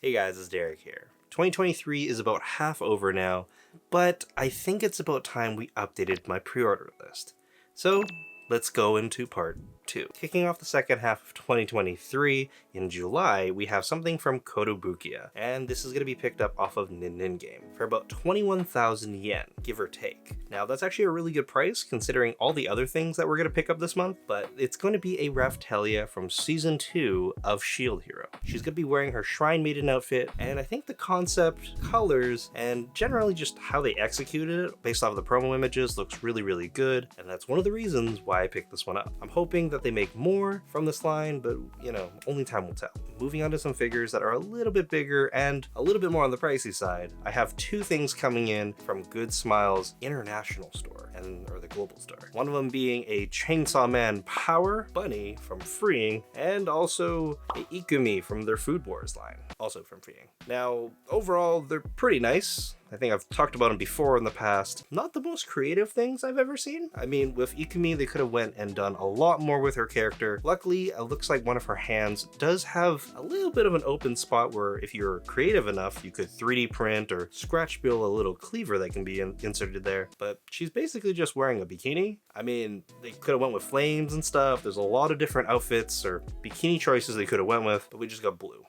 Hey guys, it's Derek here. 2023 is about half over now, but I think it's about time we updated my pre-order list. So let's go into part 2. Kicking off the second half of 2023, in July, we have something from Kotobukiya, and this is going to be picked up off of Nin Game for about 21,000 yen, give or take. Now that's actually a really good price considering all the other things that we're going to pick up this month, but it's going to be a Raphtalia from Season 2 of Shield Hero. She's going to be wearing her Shrine Maiden outfit, and I think the concept, colors, and generally just how they executed it based off of the promo images looks really good, and that's one of the reasons why I picked this one up. I'm hoping that they make more from this line, but you know, only time will tell. Moving on to some figures that are a little bit bigger and a little bit more on the pricey side, I have two things coming in from Good Smiles International Store, or the global store. One of them being a Chainsaw Man Power Bunny from Freeing, and also a Ikumi from their Food Wars line, also from Freeing. Now, overall, they're pretty nice. I think I've talked about them before in the past. Not the most creative things I've ever seen. I mean, with Ikumi, they could have went and done a lot more with her character. Luckily, it looks like one of her hands does have a little bit of an open spot where if you're creative enough, you could 3D print or scratch build a little cleaver that can be inserted there. But she's basically just wearing a bikini. I mean, they could have went with flames and stuff. There's a lot of different outfits or bikini choices they could have went with, but we just got blue.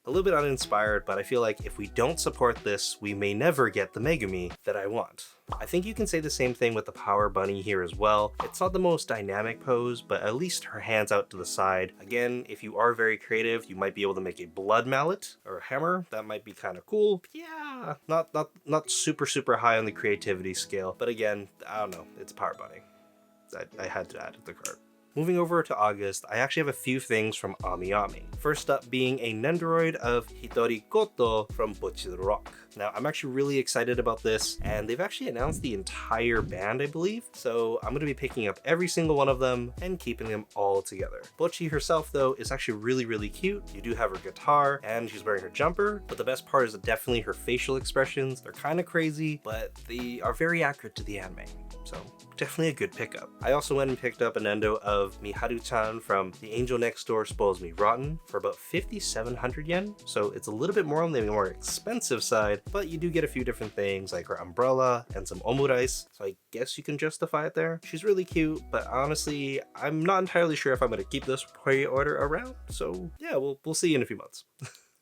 A little bit uninspired, but I feel like if we don't support this, we may never get the Megumi that I want. I think you can say the same thing with the Power Bunny here as well. It's not the most dynamic pose, but at least her hands out to the side. Again, if you are very creative, you might be able to make a blood mallet or a hammer. That might be kind of cool. Yeah, not super high on the creativity scale, but again, I don't know, it's Power Bunny. I had to add it to the cart. Moving over to August, I actually have a few things from Ami. First up being a Nendoroid of Hitori Koto from Butch the Rock. Now, I'm actually really excited about this, and they've actually announced the entire band, I believe, so I'm going to be picking up every single one of them and keeping them all together. Butchie herself, though, is actually really cute. You do have her guitar, and she's wearing her jumper, but the best part is definitely her facial expressions. They're kind of crazy, but they are very accurate to the anime, so definitely a good pickup. I also went and picked up an endo of Miharu-chan from The Angel Next Door Spoils Me Rotten for about 5,700 yen, so it's a little bit more on the more expensive side, but you do get a few different things like her umbrella and some omurice, so I guess you can justify it there. She's really cute, but honestly, I'm not entirely sure if I'm going to keep this pre-order around, so yeah, we'll see in a few months.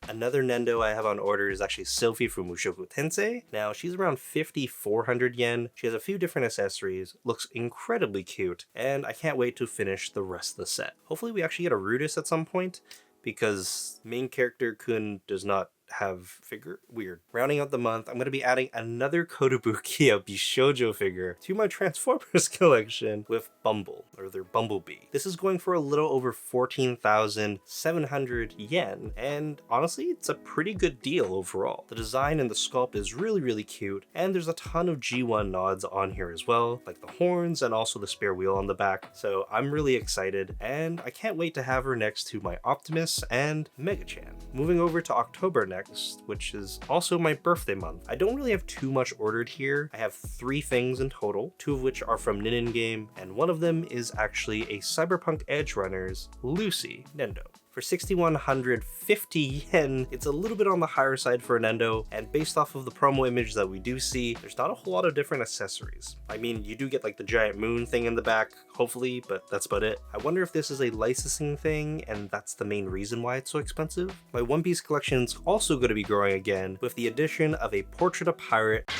Another Nendo I have on order is actually Sylphie from Mushoku Tensei. Now, she's around 5,400 yen. She has a few different accessories, looks incredibly cute, and I can't wait to finish the rest of the set. Hopefully we actually get a Rudis at some point, because main character Kun does not have figure. Weird. Rounding out the month, I'm going to be adding another Kotobukiya Bishoujo figure to my Transformers collection with Bumble, or their Bumblebee. This is going for a little over 14,700 yen, and honestly, it's a pretty good deal overall. The design and the sculpt is really cute, and there's a ton of G1 nods on here as well, like the horns and also the spare wheel on the back, so I'm really excited, and I can't wait to have her next to my Optimus and Mega-chan. Moving over to October next, which is also my birthday month. I don't really have too much ordered here. I have 3 things in total, 2 of which are from Nin Game, and one of them is actually a Cyberpunk Edge Runners Lucy Nendo. For 6,150 yen, it's a little bit on the higher side for a Nendo, and based off of the promo image that we do see, there's not a whole lot of different accessories. I mean, you do get like the giant moon thing in the back, hopefully, but that's about it. I wonder if this is a licensing thing, and that's the main reason why it's so expensive. My One Piece collection's also going to be growing again, with the addition of a Portrait of Pirate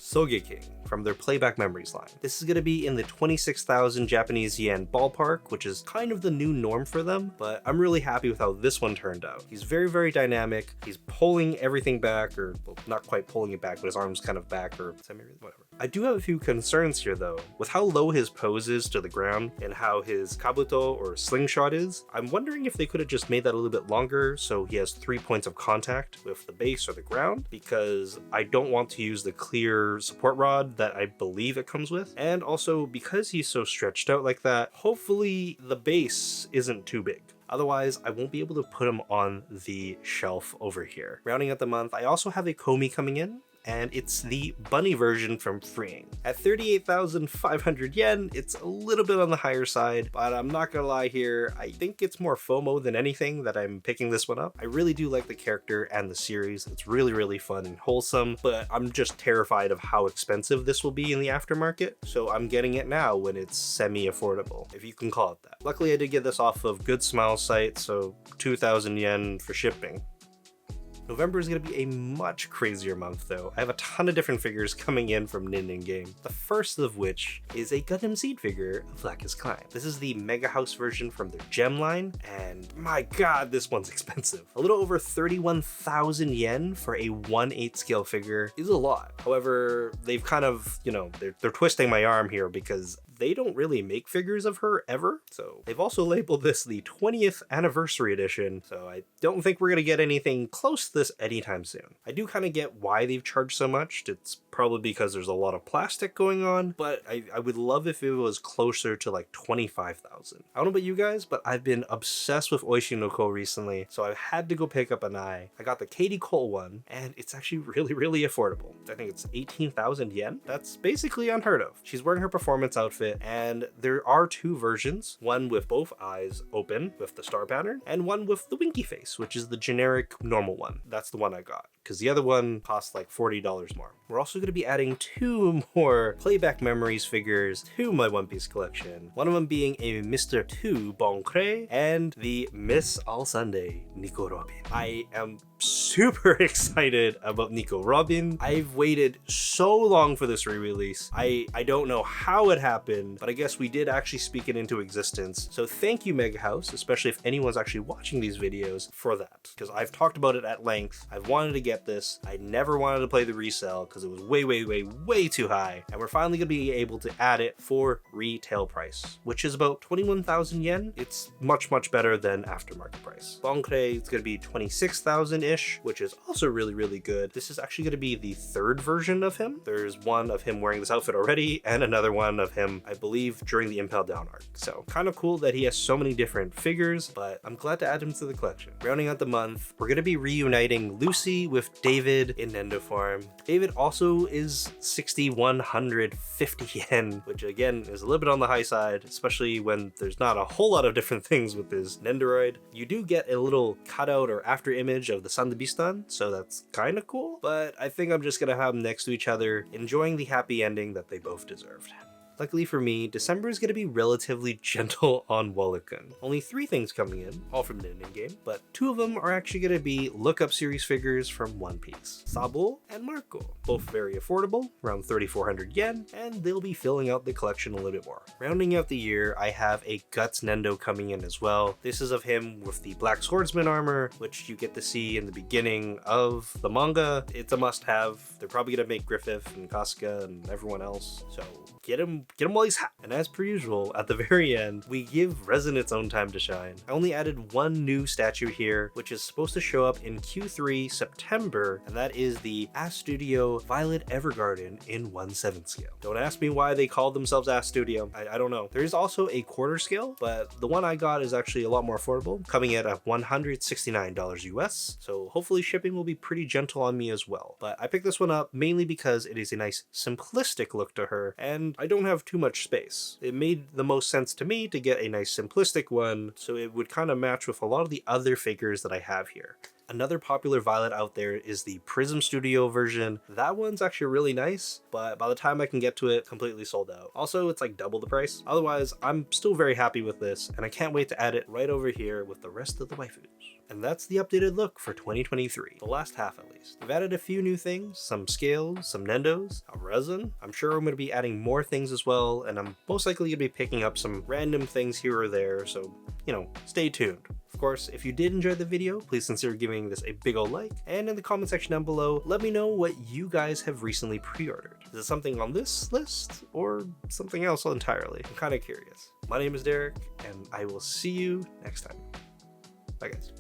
Sogeking from their Playback Memories line. This is going to be in the 26,000 Japanese yen ballpark, which is kind of the new norm for them, but I'm really happy with how this one turned out. He's very dynamic. He's pulling everything back, or well, not quite pulling it back, but his arm's kind of back, or whatever. I do have a few concerns here though. With how low his pose is to the ground and how his kabuto or slingshot is, I'm wondering if they could have just made that a little bit longer so he has 3 points of contact with the base or the ground, because I don't want to use the clear support rod that I believe it comes with. And also, because he's so stretched out like that, hopefully the base isn't too big. Otherwise, I won't be able to put him on the shelf over here. Rounding out the month, I also have a Komi coming in, and it's the bunny version from Freeing. At 38,500 yen, it's a little bit on the higher side, but I'm not gonna lie here, I think it's more FOMO than anything that I'm picking this one up. I really do like the character and the series. It's really fun and wholesome, but I'm just terrified of how expensive this will be in the aftermarket, so I'm getting it now when it's semi-affordable, if you can call it that. Luckily I did get this off of Good Smile site, so 2,000 yen for shipping. November is going to be a much crazier month though. I have a ton of different figures coming in from Nin Game. The first of which is a Gundam Seed figure of Black's Climb. This is the Mega House version from their Gem line, and my god, this one's expensive. A little over 31,000 yen for a 1/8 scale figure is a lot. However, they've kind of, they're twisting my arm here because they don't really make figures of her ever. So they've also labeled this the 20th anniversary edition, so I don't think we're gonna get anything close to this anytime soon. I do kind of get why they've charged so much. It's probably because there's a lot of plastic going on, but I would love if it was closer to like 25,000. I don't know about you guys, but I've been obsessed with Oishi no Ko recently, so I've had to go pick up an eye. I got the Katie Cole one, and it's actually really affordable. I think it's 18,000 yen. That's basically unheard of. She's wearing her performance outfit, and there are two versions, one with both eyes open with the star pattern, and one with the winky face, which is the generic normal one. That's the one I got, because the other one costs like $40 more. We're also going to be adding 2 more Playback Memories figures to my One Piece collection, one of them being a Mr. 2 Boncré and the Miss All Sunday Nico Robin. I am super excited about Nico Robin. I've waited so long for this re-release. I don't know how it happened, but I guess we did actually speak it into existence. So thank you, Mega House, especially if anyone's actually watching these videos, for that. Because I've talked about it at length. I've wanted to get this. I never wanted to play the resale because it was way too high. And we're finally going to be able to add it for retail price, which is about 21,000 yen. It's much better than aftermarket price. Boncré, it's going to be 26,000-ish, which is also really good. This is actually going to be the 3rd version of him. There's one of him wearing this outfit already, and another one of him, I believe, during the Impel Down arc. So kind of cool that he has so many different figures, but I'm glad to add him to the collection. Rounding out the month, we're going to be reuniting Lucy with David in Nendo form. David also is 6,150 yen, which again is a little bit on the high side, especially when there's not a whole lot of different things with this Nendoroid. You do get a little cutout or after image of the San de Bistan, so that's kind of cool, but I think I'm just gonna have them next to each other, enjoying the happy ending that they both deserved. Luckily for me, December is going to be relatively gentle on Wallacon. Only 3 things coming in, all from Nin Game, but 2 of them are actually going to be Lookup series figures from One Piece. Sabo and Marco. Both very affordable, around 3,400 yen, and they'll be filling out the collection a little bit more. Rounding out the year, I have a Guts Nendo coming in as well. This is of him with the Black Swordsman armor, which you get to see in the beginning of the manga. It's a must-have. They're probably going to make Griffith and Casca and everyone else, so get him while he's hot. And as per usual, at the very end, we give Resin its own time to shine. I only added 1 new statue here, which is supposed to show up in Q3 September, and that is the Ass Studio Violet Evergarden in 1/7 scale. Don't ask me why they called themselves Ass Studio. I don't know. There is also a quarter scale, but the one I got is actually a lot more affordable, coming in at $169 US, so hopefully shipping will be pretty gentle on me as well. But I picked this one up mainly because it is a nice simplistic look to her, and I don't have too much space. It made the most sense to me to get a nice simplistic one, so it would kind of match with a lot of the other figures that I have here. Another popular Violet out there is the Prism Studio version. That one's actually really nice, but by the time I can get to it, completely sold out. Also, it's like double the price. Otherwise, I'm still very happy with this, and I can't wait to add it right over here with the rest of the waifus. And that's the updated look for 2023, the last half at least. We've added a few new things, some scales, some Nendos, a Resin. I'm sure I'm going to be adding more things as well, and I'm most likely going to be picking up some random things here or there, so, stay tuned. Of course, if you did enjoy the video, please consider giving this a big ol' like, and in the comment section down below, let me know what you guys have recently pre-ordered. Is it something on this list, or something else entirely? I'm kind of curious. My name is Derek, and I will see you next time. Bye guys.